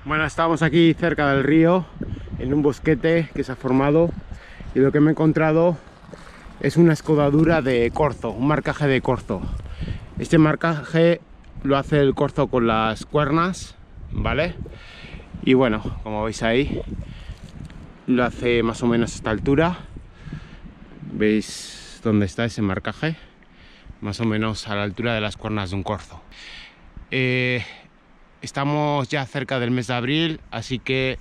Bueno, estamos aquí cerca del río, en un bosquete que se ha formado, y lo que me he encontrado es una escodadura de corzo, un marcaje de corzo. Este marcaje lo hace el corzo con las cuernas, ¿vale? Y bueno, como veis ahí, lo hace más o menos a esta altura. ¿Veis dónde está ese marcaje? Más o menos a la altura de las cuernas de un corzo. Estamos ya cerca del mes de abril, así que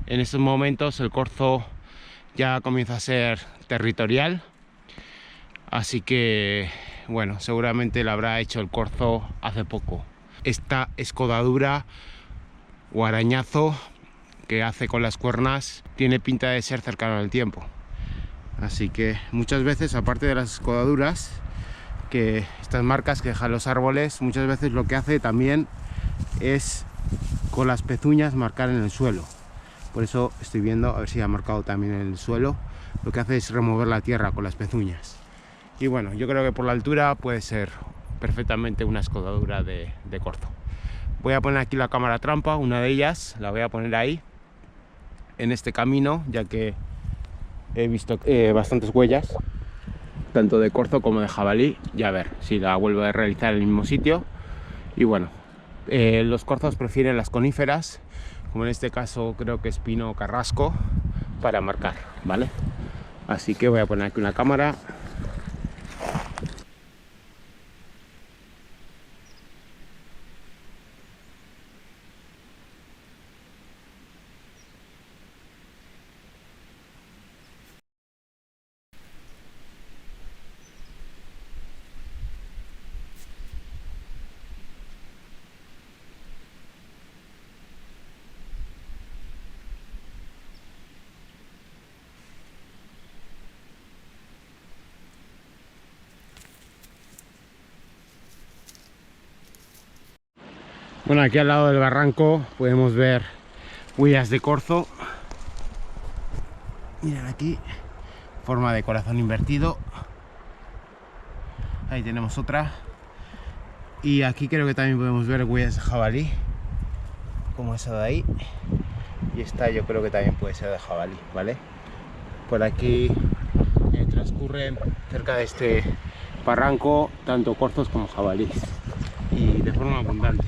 en estos momentos el corzo ya comienza a ser territorial. Así que, bueno, seguramente lo habrá hecho el corzo hace poco. Esta escodadura o arañazo que hace con las cuernas tiene pinta de ser cercano al tiempo. Así que muchas veces, aparte de las escodaduras, que estas marcas que dejan los árboles, muchas veces lo que hace también es con las pezuñas marcar en el suelo. Por eso estoy viendo a ver si ha marcado también en el suelo. Lo que hace es remover la tierra con las pezuñas. Y bueno, yo creo que por la altura puede ser perfectamente una escodadura de corzo. Voy a poner aquí la cámara trampa, una de ellas, la voy a poner ahí, en este camino, ya que he visto bastantes huellas, tanto de corzo como de jabalí, y a ver si la vuelvo a realizar en el mismo sitio. Y bueno, los corzos prefieren las coníferas, como en este caso creo que es pino o carrasco, para marcar, ¿vale? Así que voy a poner aquí una cámara. Bueno, aquí al lado del barranco podemos ver huellas de corzo. Miren aquí, forma de corazón invertido. Ahí tenemos otra. Y aquí creo que también podemos ver huellas de jabalí, como esa de ahí. Y esta yo creo que también puede ser de jabalí, ¿vale? Por aquí transcurren cerca de este barranco tanto corzos como jabalíes, y de forma abundante.